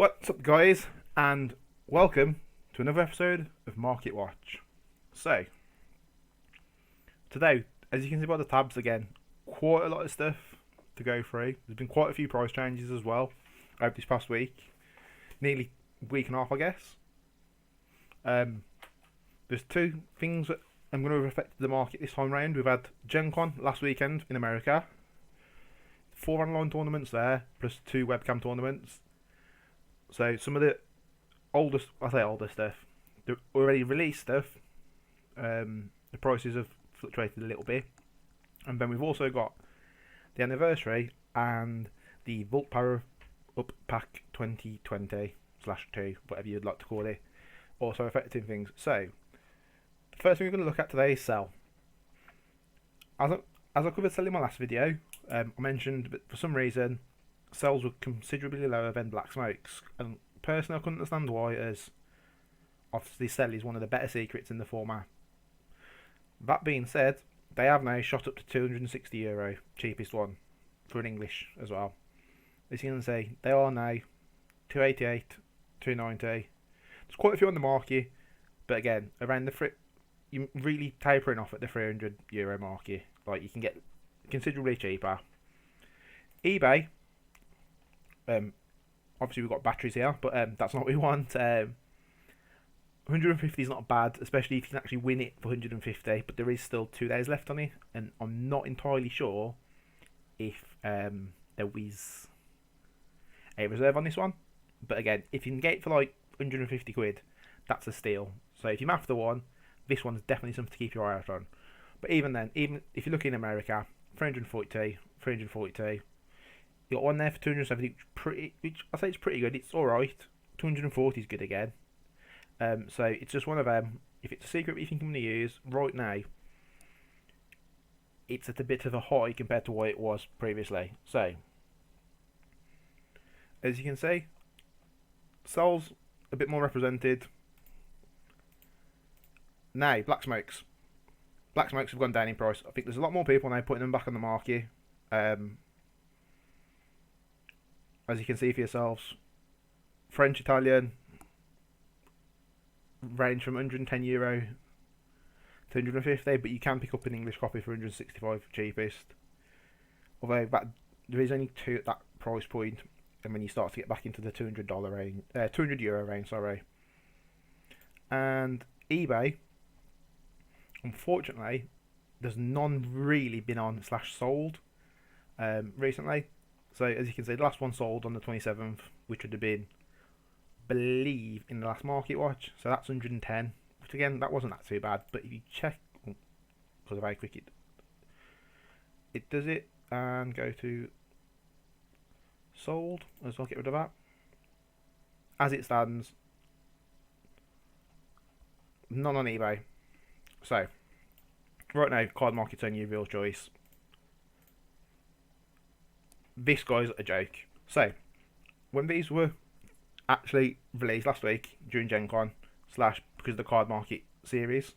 What's up, guys, and welcome to another episode of Market Watch. So, today, as you can see by the tabs again, quite a lot of stuff to go through. There's been quite a few price changes as well over this past week, nearly week and a half, I guess. There's two things that I'm going to have affected the market this time round. We've had Gen Con last weekend in America, 4 online tournaments there, plus 2 webcam tournaments. So some of the older stuff, the already released stuff, the prices have fluctuated a little bit. And then we've also got the anniversary and the Vault Power Up Pack 2020/2, whatever you'd like to call it, also affecting things. So, the first thing we're going to look at today is sell. As I covered sell in my last video, I mentioned that for some reason sells were considerably lower than black smokes, and personally I couldn't understand why, as obviously sell is one of the better secrets in the format. That being said, they have now shot up to €260, cheapest one, for an English as well. As you can see, they are now 288, 290. There's quite a few on the market, but again, around the you're really tapering off at the €300 market. Like, you can get considerably cheaper. eBay, obviously we've got batteries here, but that's not what we want. 150 is not bad, especially if you can actually win it for 150, but there is still 2 days left on it, and I'm not entirely sure if there is a reserve on this one. But again, if you can get it for like 150 quid, that's a steal. So if you're after one, this one's definitely something to keep your eye out on. But even then, even if you look in America, 342, 342, you got one there for 270, which I say it's pretty good. It's alright. 240 is good again. So it's just one of them. If it's a secret that you think I'm going to use right now, it's at a bit of a high compared to what it was previously. So, as you can see, sells a bit more represented. Now, black smokes. Black smokes have gone down in price. I think there's a lot more people now putting them back on the market. As you can see for yourselves, French, Italian range from €110 to 150, but you can pick up an English copy for 165 cheapest. Although there is only 2 at that price point, and when you start to get back into the €200 range, €200 range, sorry. And eBay, unfortunately, there's none really been on / sold recently. So as you can see, the last one sold on the 27th, which would have been, I believe, in the last market watch. So that's 110, which again, that wasn't that too bad. But if you check, because of how quick it does it, and go to sold, as I'll get rid of that. As it stands, none on eBay. So right now, card market's only your real choice. This guy's a joke. So, when these were actually released last week during Gen Con / because of the card market series,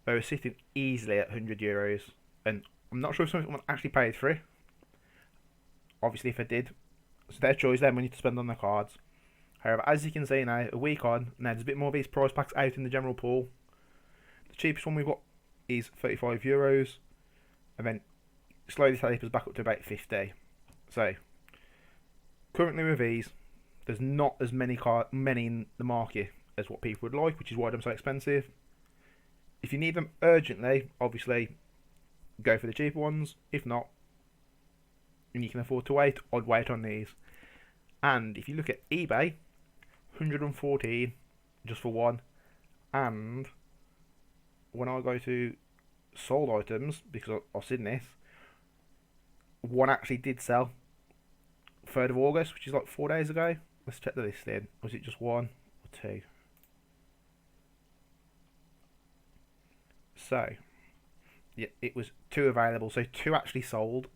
they were sitting easily at €100, and I'm not sure if someone actually paid for it. Obviously, if I did, it's their choice, their money to spend on the cards. However, as you can see now, a week on, now there's a bit more of these price packs out in the general pool. The cheapest one we've got is €35, and then slowly tapers back up to about 50. So, currently with these, there's not as many in the market as what people would like, which is why they're so expensive. If you need them urgently, obviously, go for the cheaper ones. If not, and you can afford to wait, I'd wait on these. And if you look at eBay, 114 just for one. And when I go to sold items, because I've seen this, one actually did sell 3rd of August, which is like 4 days ago. Let's check the listing. Was it just 1 or 2? So, yeah, it was 2 available. So 2 actually sold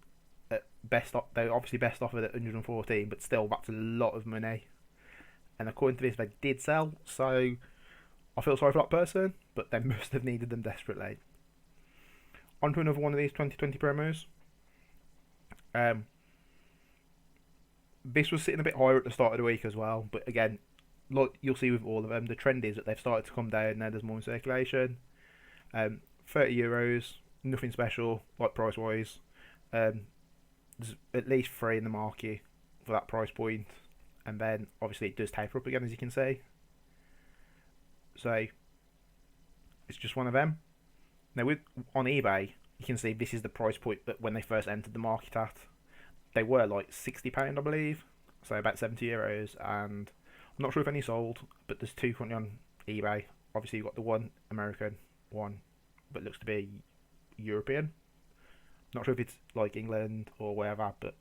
at best. They were obviously best offered at 114, but still, that's a lot of money. And according to this, they did sell. So I feel sorry for that person, but they must have needed them desperately. On to another one of these 2020 promos. This was sitting a bit higher at the start of the week as well, but again, like you'll see with all of them, the trend is that they've started to come down now. There's more in circulation. €30, nothing special like price wise. There's at least three in the market for that price point, and then obviously it does taper up again, as you can see. So it's just one of them. Now with on eBay, you can see this is the price point that when they first entered the market at. They were like £60, I believe, so about €70, and I'm not sure if any sold, but there's two currently on eBay. Obviously, you've got the one American one, but looks to be European. Not sure if it's like England or wherever, but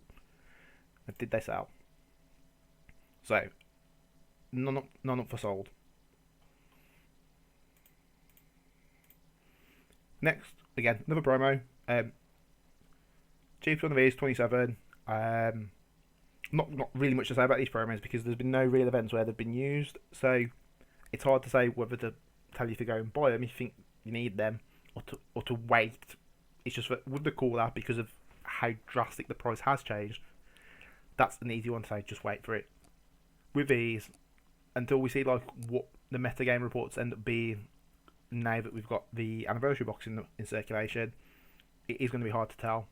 did they sell? So, none up for sold. Next, again, another promo. Cheapest on the V's 27. Not really much to say about these promos because there's been no real events where they've been used, so it's hard to say whether to tell you to go and buy them if you think you need them or to wait. It's just that with the call out, because of how drastic the price has changed, that's an easy one to say, just wait for it. With these, until we see like what the metagame reports end up being now that we've got the anniversary box in circulation, it is going to be hard to tell.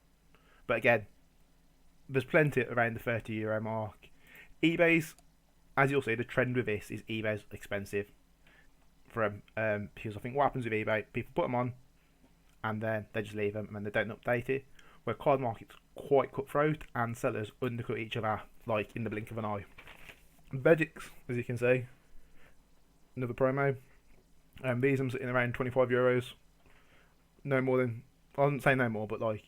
But again, there's plenty around the €30 mark. eBay's, as you'll see, the trend with this is eBay's expensive. Because I think what happens with eBay, people put them on, and then they just leave them, and then they don't update it. Where card market's quite cutthroat, and sellers undercut each other like in the blink of an eye. Begix, as you can see, another promo. These I'm sitting around €25. No more than, I wouldn't say no more, but like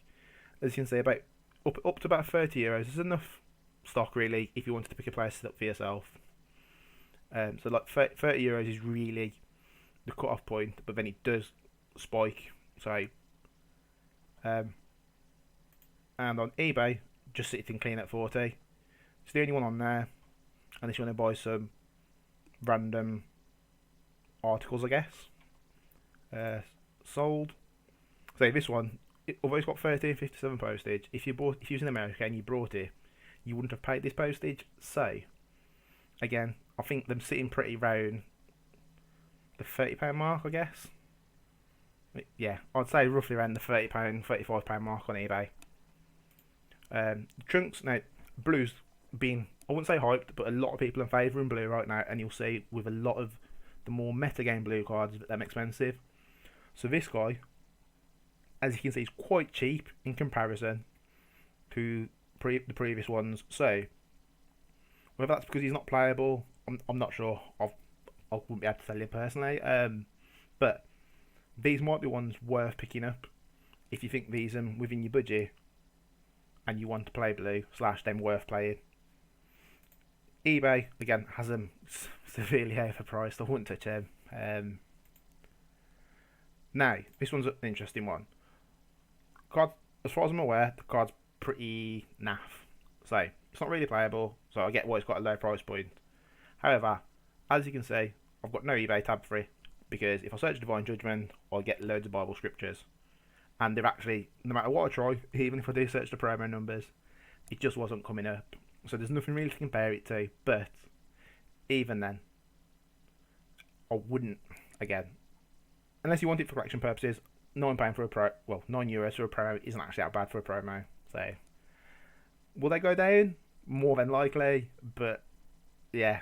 as you can see, about up to about €30 is enough stock really if you wanted to pick a player set up for yourself. So like €30 is really the cut-off point, but then it does spike. So, and on eBay, just sitting clean at 40. It's the only one on there, unless you want to buy some random articles, I guess. Sold. So this one, although it's got £13.57 postage, if you was in America and you brought it, you wouldn't have paid this postage. So, again, I think them sitting pretty round the £30 mark, I guess. Yeah, I'd say roughly around the £30, £35 mark on eBay. Trunks, now, blue's been, I wouldn't say hyped, but a lot of people are favouring blue right now, and you'll see with a lot of the more metagame blue cards that they're expensive. So this guy, as you can see, is quite cheap in comparison to the previous ones. So whether that's because he's not playable, I'm not sure. I wouldn't be able to tell you personally. But these might be ones worth picking up if you think these are within your budget and you want to play blue / them worth playing. eBay again has them severely overpriced. I wouldn't touch them. Now this one's an interesting one. Card, as far as I'm aware, the card's pretty naff. So it's not really playable. So I get why it's got a low price point. However, as you can see, I've got no eBay tab for it because if I search Divine Judgment, I'll get loads of Bible scriptures, and they're actually, no matter what I try, even if I do search the promo numbers, it just wasn't coming up. So there's nothing really to compare it to. But even then, I wouldn't, again, unless you want it for collection purposes. £9 for a pro, well, €9 for a pro isn't actually that bad for a promo. So will they go down? More than likely, but yeah.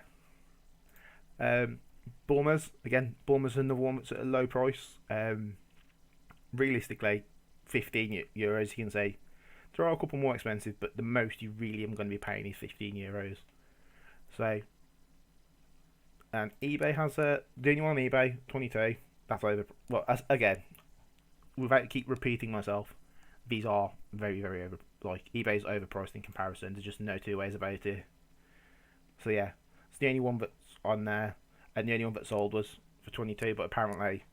Bournemouth, again, Bournemouth's another one that's at a low price. Realistically, €15, you can say. There are a couple more expensive, but the most you really am going to be paying is €15. So, and eBay has the only one on eBay, 22. That's over. Well, again, without keep repeating myself, these are very, very over. Like eBay's overpriced in comparison. There's just no two ways about it. So yeah, it's the only one that's on there, and the only one that sold was for 22. But apparently,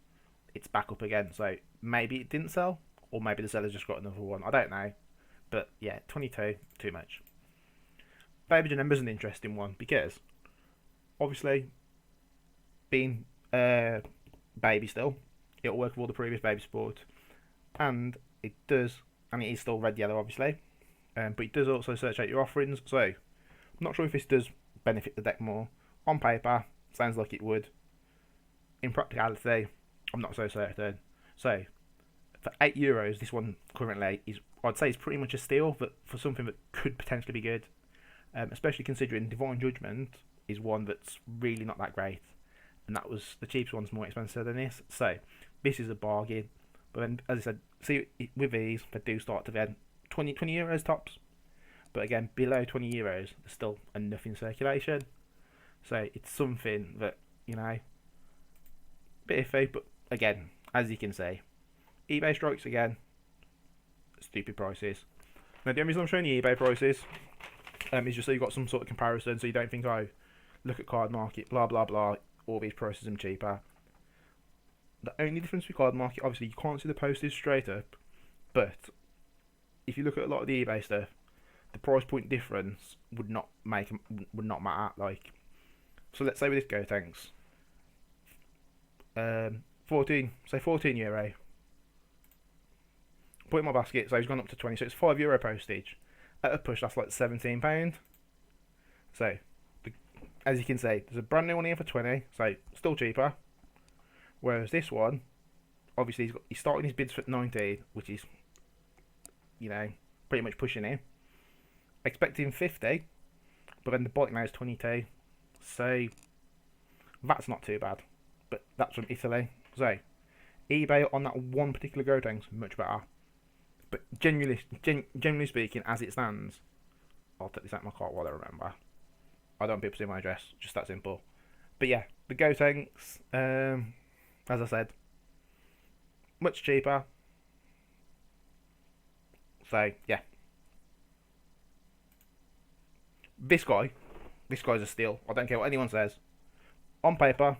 it's back up again. So maybe it didn't sell, or maybe the seller's just got another one. I don't know. But yeah, 22, too much. Baby Janemba's an interesting one because obviously, being baby still, it'll work with all the previous baby sports, and it does, and it is still red yellow obviously, but it does also search out your offerings. So I'm not sure if this does benefit the deck more. On paper, sounds like it would. In practicality, I'm not so certain. So, for €8, this one currently is, I'd say, is pretty much a steal, but for something that could potentially be good. Especially considering Divine Judgment is one that's really not that great, and that was the cheapest one's more expensive than this. So, this is a bargain. But then, as I said, see with these, they do start to then €20 tops. But again, below €20, there's still enough in circulation. So it's something that, bit iffy, but again, as you can see, eBay strikes again, stupid prices. Now the only reason I'm showing you eBay prices is just so you've got some sort of comparison, so you don't think, oh, look at Card Market, blah blah blah, all these prices are cheaper. The only difference with Card Market, obviously you can't see the postage straight up, but if you look at a lot of the eBay stuff, the price point difference would not matter. Like, so let's say with this Gotenks, €14. Put it in my basket, so he's gone up to 20, so it's €5 postage. At a push, that's like £17. So, as you can see, there's a brand new one here for 20, so still cheaper. Whereas this one, obviously he's starting his bids for 19, which is, pretty much pushing him. Expecting 50, but then the bike now is 22, so that's not too bad. But that's from Italy, so eBay on that one particular Gotenks much better. But generally speaking, as it stands, I'll take this out of my cart while I remember. I don't want people see my address, just that simple. But yeah, the Gotenks, as I said, much cheaper. So yeah. This guy's a steal. I don't care what anyone says. On paper,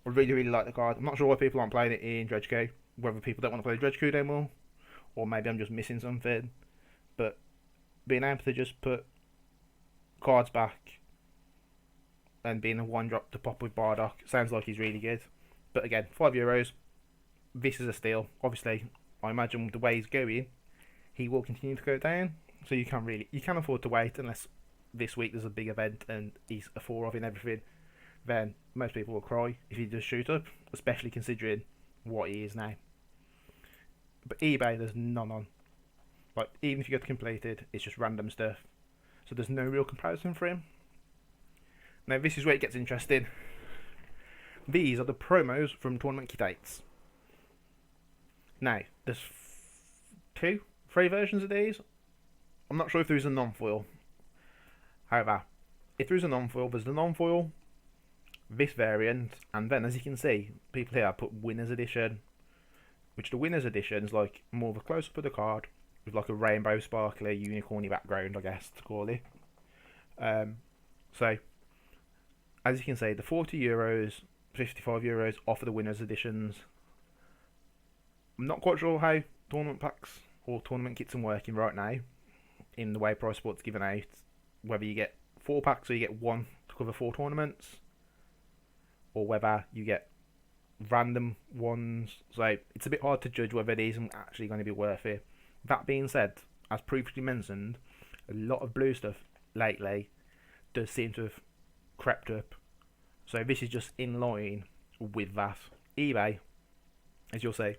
I really like the card. I'm not sure why people aren't playing it in Dredge Coup. Whether people don't want to play Dredge Coup anymore, or maybe I'm just missing something. But being able to just put cards back and being a one drop to pop with Bardock sounds like he's really good. But again, €5. This is a steal. Obviously, I imagine the way he's going, he will continue to go down. So you can afford to wait unless this week there's a big event and he's a 4 of in everything. Then most people will cry if he does shoot up, especially considering what he is now. But eBay, there's none on. Like, even if you get completed, it's just random stuff. So there's no real comparison for him. Now this is where it gets interesting. These are the promos from tournament key dates. Now, there's 3 versions of these. I'm not sure if there is a non-foil. However, if there is a non-foil, there's the non-foil, this variant, and then as you can see, people here put Winners Edition, which the Winners Edition is like more of a close-up of the card, with like a rainbow sparkly unicorny background, I guess to call it. So, as you can see, the €40, €55 off of the Winners Editions. I'm not quite sure how tournament packs or tournament kits are working right now, in the way Prize Sports given out. Whether you get 4 packs or you get 1 to cover 4 tournaments, or whether you get random ones. So it's a bit hard to judge whether these are actually going to be worth it. That being said, as previously mentioned, a lot of blue stuff lately does seem to have crept up. So this is just in line with that. eBay, as you'll see,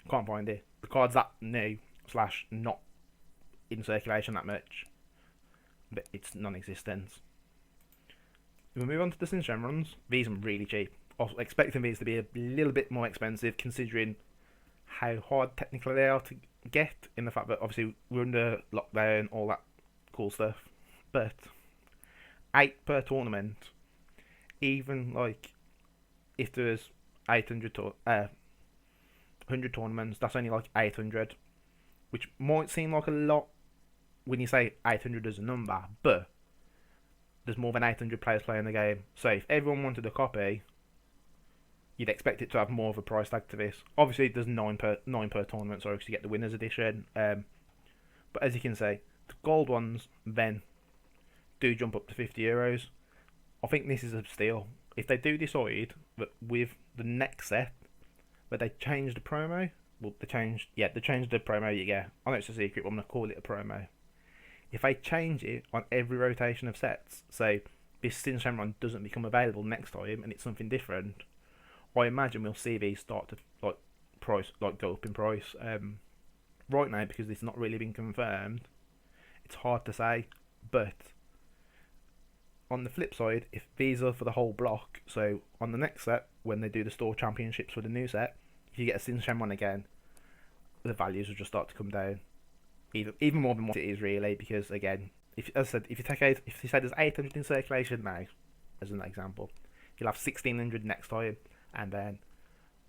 can't find it. The card's that new / not in circulation that much, but it's non-existent. If we move on to the Shenrons, these are really cheap. I was expecting these to be a little bit more expensive considering how hard technically they are to get, in the fact that obviously we're under lockdown, all that cool stuff. But 8 per tournament, even like if there's 100 tournaments, that's only like 800, which might seem like a lot when you say 800 as a number, but there's more than 800 players playing the game. So if everyone wanted a copy, you'd expect it to have more of a price tag to this. Obviously, there's 9 per tournament, sorry, because you get the Winners Edition. But as you can see, the gold ones then do jump up to €50. I think this is a steal. If they do decide that with the next set, but they change the promo, well, they changed the promo you get. I know it's a secret, but I'm going to call it a promo. If they change it on every rotation of sets, so this Sin Shenron doesn't become available next time and it's something different, I imagine we'll see these start to go up in price. Right now, because it's not really been confirmed, it's hard to say. But on the flip side, if these are for the whole block, so on the next set when they do the store championships for the new set, if you get a Sin Shenron again, the values will just start to come down, even more than what it is really. Because again, if as I said, if you say there's 800 in circulation now, as an example, you'll have 1600 next time, and then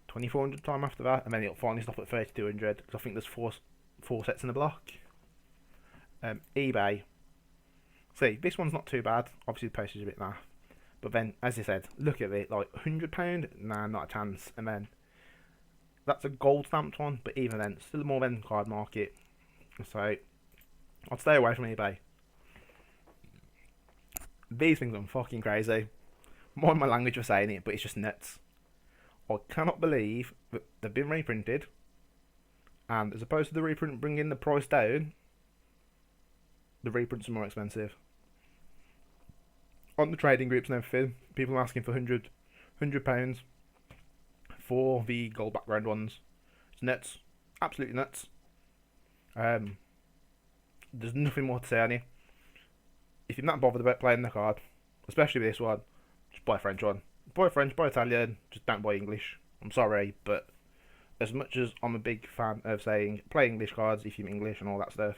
2400 time after that, and then it'll finally stop at 3200 because I think there's four sets in the block. eBay. See, this one's not too bad. Obviously, the postage is a bit naff, but then, as you said, look at it, like £100. Nah, not a chance. And then that's a gold stamped one, but even then, still more than card market. So I'd stay away from eBay. These things are fucking crazy. Mind my language for saying it, but it's just nuts. I cannot believe that they've been reprinted, and as opposed to the reprint bringing the price down, the reprints are more expensive. On the trading groups and everything, people are asking for £100 for the gold background ones. It's nuts. Absolutely nuts. There's nothing more to say on it. If you're not bothered about playing the card, especially with this one, just buy a French one. Buy French, buy Italian, just don't buy English. I'm sorry, but as much as I'm a big fan of saying play English cards if you're English and all that stuff,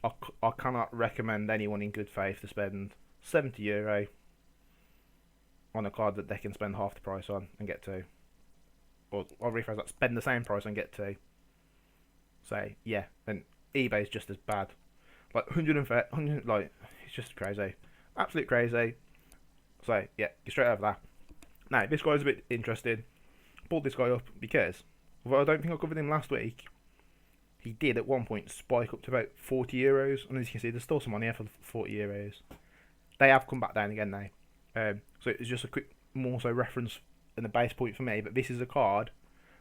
I cannot recommend anyone in good faith to spend €70 on a card that they can spend half the price on and get two. Or I'll rephrase that, spend the same price and get two. So yeah, and eBay's just as bad. Like 100, like it's just crazy, absolute crazy. So yeah, get straight over that. Now this guy's a bit interesting. Pulled this guy up because, although I don't think I covered him last week, he did at one point spike up to about €40, and as you can see, there's still some on here for €40. They have come back down again now. So it's just a quick, more so reference and a base point for me. But this is a card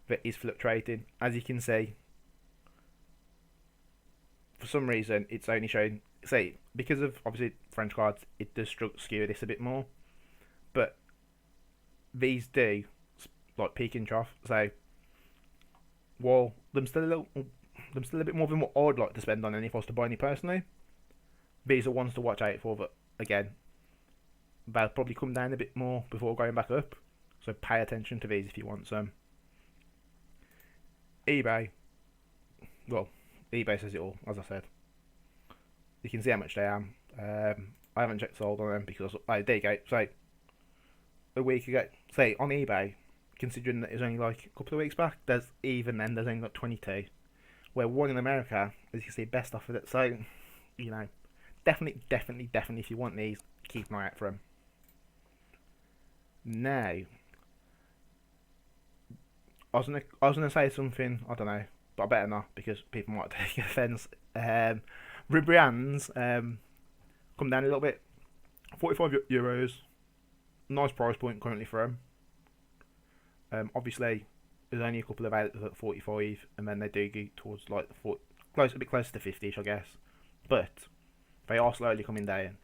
that is fluctuating, as you can see. For some reason, it's only showing, say, because of obviously French cards, it does skew this a bit more. But these do, like, peak and trough. So, while them still a bit more than what I'd like to spend on any if I was to buy any personally, these are ones to watch out for. But again, they'll probably come down a bit more before going back up. So pay attention to these if you want some. eBay. Well, eBay says it all, as I said. You can see how much they are. I haven't checked sold on them because there you go. So a week ago, say on eBay, considering that it was only like a couple of weeks back, there's only got 22. Where one in America, as you can see, best offer that. So, you know, definitely, if you want these, keep an eye out for them. Now, I was gonna say something, I don't know, but I better not because people might take offence. Ribrianne's come down a little bit, €45. Nice price point currently for them. Obviously, there's only a couple of outlets at 45, and then they do go towards like the a bit closer to 50ish, I guess. But they are slowly coming down.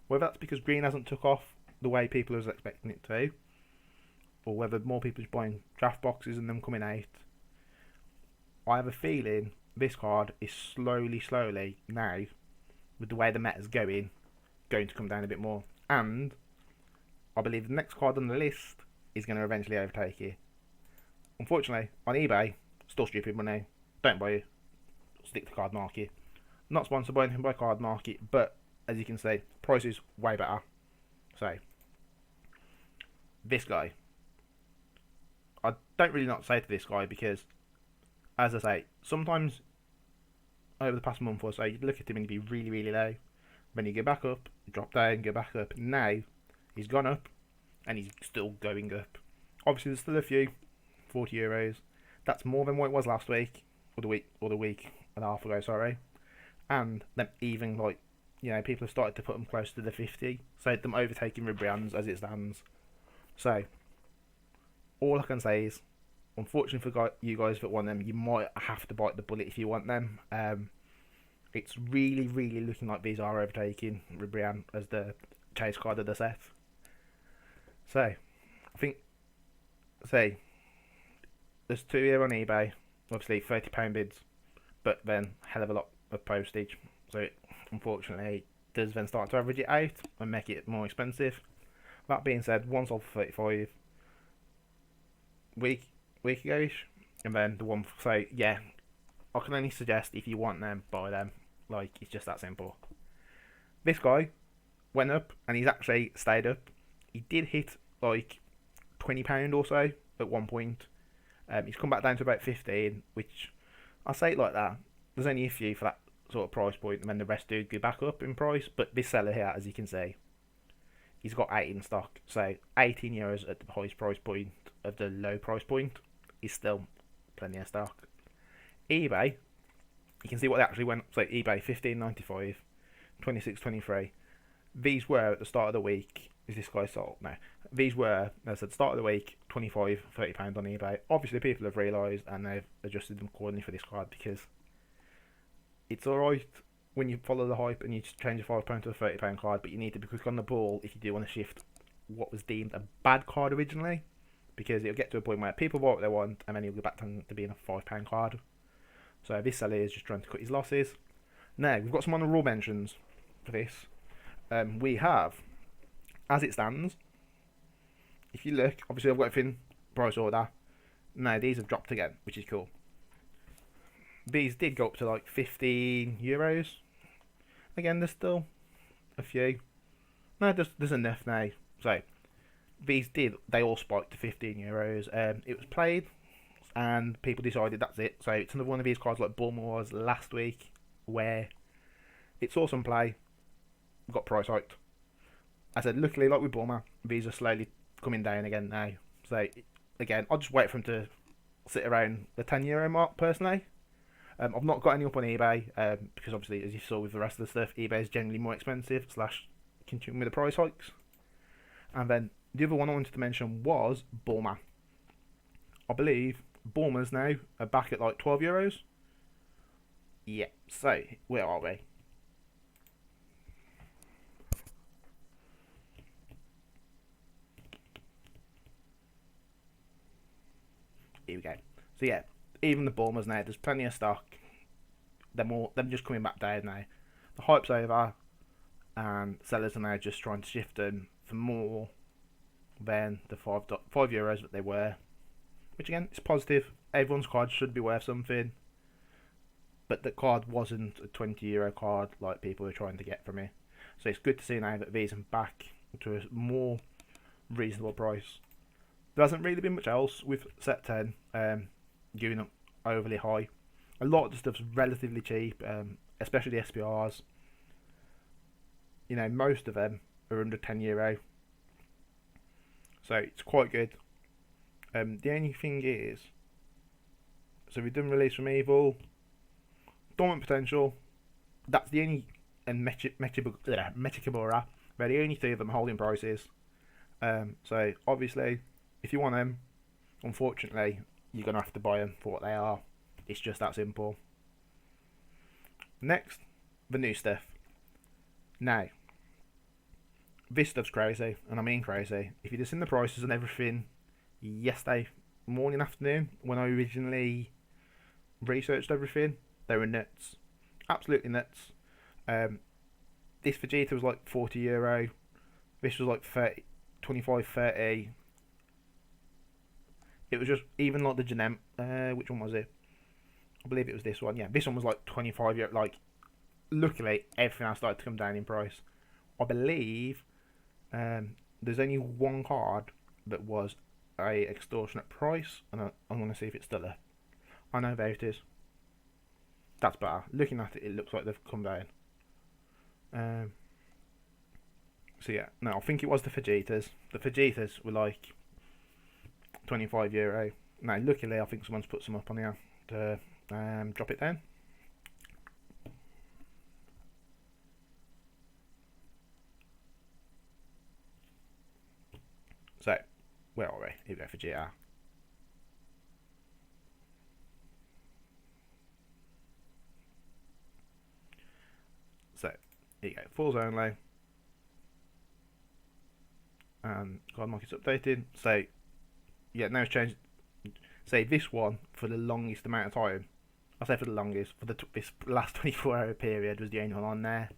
Whether that's because green hasn't took off the way people was expecting it to, or whether more people are buying draft boxes and them coming out, I have a feeling this card is slowly now, with the way the meta's going to come down a bit more. And I believe the next card on the list is going to eventually overtake it. Unfortunately, on eBay, still stupid money. Don't buy it. Stick to Card Market. Not sponsored by anything by Card Market, but as you can see, price is way better. So, this guy. I don't really not say to this guy because, as I say, sometimes over the past month or so, you'd look at him and he'd be really low. Then you go back up, drop down, go back up. Now, he's gone up, and he's still going up. Obviously, there's still a few. €40. That's more than what it was last week, or the week and a half ago, sorry. And then even like, you know, people have started to put them close to the 50, so them overtaking Ribrianne's as it stands. So all I can say is, unfortunately for you guys that want them, you might have to bite the bullet if you want them. It's really, really looking like these are overtaking Ribrianne as the chase card of the set. So, I think, say, there's two here on eBay. Obviously, £30 bids, but then hell of a lot of postage. So, it, unfortunately, does then start to average it out and make it more expensive. That being said, one sold for 35 week ago-ish, and then the one. So yeah, I can only suggest if you want them, buy them. Like it's just that simple. This guy went up, and he's actually stayed up. He did hit like £20 or so at one point. He's come back down to about 15, which I say it like that. There's only a few for that sort of price point, and then the rest do go back up in price. But this seller here, as you can see, he's got 8 in stock. So €18 at the highest price point of the low price point is still plenty of stock. eBay, you can see what they actually went. So eBay 15.95, 26.23. These were at the start of the week. Is this guy sold? No. These were, as I said, start of the week, £25-30 on eBay. Obviously, people have realised and they've adjusted them accordingly for this card because it's alright when you follow the hype and you just change a £5 to a £30 card, but you need to be quick on the ball if you do want to shift what was deemed a bad card originally, because it'll get to a point where people buy what they want and then he'll go back to being a £5 card. So this seller is just trying to cut his losses. Now, we've got some honourable mentions for this. We have, as it stands, if you look, obviously I've got everything price order. Now these have dropped again, which is cool. These did go up to like €15. Again, there's still a few. No, there's enough now. So they all spiked to €15. It was played, and people decided that's it. So it's another one of these cards like Bulma was last week, where it saw some play, got price hiked. I said, luckily, like with Bulma, these are slowly coming down again now. So again, I'll just wait for them to sit around the €10 mark personally. I've not got any up on eBay because obviously, as you saw with the rest of the stuff, eBay is generally more expensive / continuing with the price hikes. And then the other one I wanted to mention was Bulma. I believe Bulma's now are back at like €12. Yeah, so where are we? Here we go. So yeah, even the Bulmas now, there's plenty of stock. Them just coming back down now. The hype's over, and sellers are now just trying to shift them for more than the €5 that they were. Which again, is positive. Everyone's card should be worth something. But the card wasn't a €20 card like people were trying to get from me. So it's good to see now that these are back to a more reasonable price. There hasn't really been much else with set 10 going up overly high. A lot of the stuff's relatively cheap, especially the SPRs. You know, most of them are under €10. So it's quite good. The only thing is, so we've done Release from Evil, Dormant Potential, that's the only, and Mechikabura, they're the only 3 of them holding prices. So obviously, if you want them, unfortunately, you're going to have to buy them for what they are. It's just that simple. Next, the new stuff. Now, this stuff's crazy, and I mean crazy. If you'd have seen the prices and everything yesterday morning, afternoon, when I originally researched everything, they were nuts. Absolutely nuts. This Vegeta was like €40. This was like 25, 30. It was just, even like the Genem, which one was it? I believe it was this one. Yeah, this one was like €25. Like, luckily, everything else started to come down in price. I believe there's only one card that was a extortionate price, and I'm going to see if it's still there. I know there it is. That's better. Looking at it, it looks like they've come down. So yeah, no, I think it was the Vegetas. The Vegetas were like €25. Now, luckily, I think someone's put some up on here to drop it down. So, where are we? Here we go for GR. Here you go, falls only. And card market's updated. So yeah, now it's changed. Say this one for the longest amount of time. I say for the longest, for this last 24-hour period was the only one on there.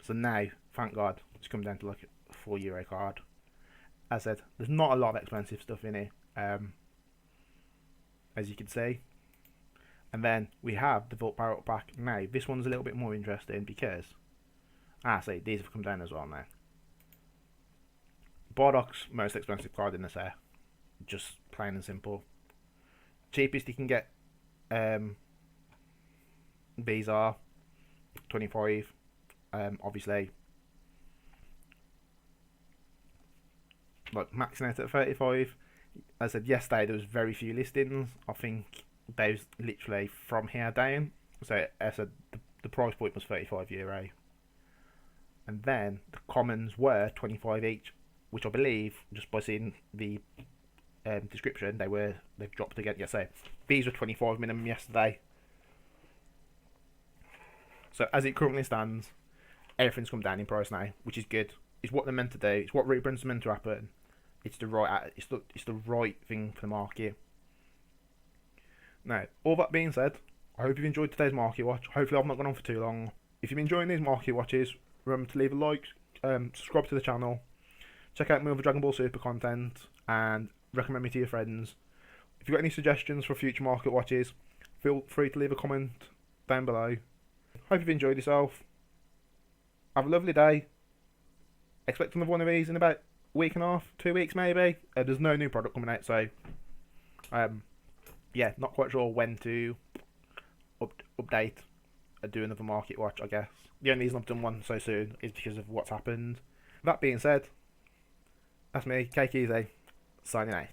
So now, thank God, it's come down to like a €4 card. As I said, there's not a lot of expensive stuff in here, as you can see. And then we have the Vault Power Up Pack. Now, this one's a little bit more interesting because, see, these have come down as well now. Bardock's most expensive card in this set, just plain and simple. Cheapest you can get, these are 25. Obviously, like maxing out at 35. As I said yesterday, there was very few listings. I think those literally from here down. So as I said, the price point was €35, and then the commons were 25 each, which I believe, just by seeing the description, they've dropped again. Yeah, so these were 25 minimum yesterday. So as it currently stands, everything's come down in price now, which is good. It's what they're meant to do. It's what reprints are meant to happen. It's the right thing for the market. Now, all that being said, I hope you've enjoyed today's market watch. Hopefully, I've not gone on for too long. If you're enjoying these market watches, remember to leave a like, subscribe to the channel, check out my other Dragon Ball Super content, and recommend me to your friends. If you've got any suggestions for future market watches, feel free to leave a comment down below. Hope you've enjoyed yourself. Have a lovely day. Expect another one of these in about a week and a half, 2 weeks maybe. There's no new product coming out, so yeah, not quite sure when to update and do another market watch, I guess. The only reason I've done one so soon is because of what's happened. That being said, that's me, Cake Easy, signing out.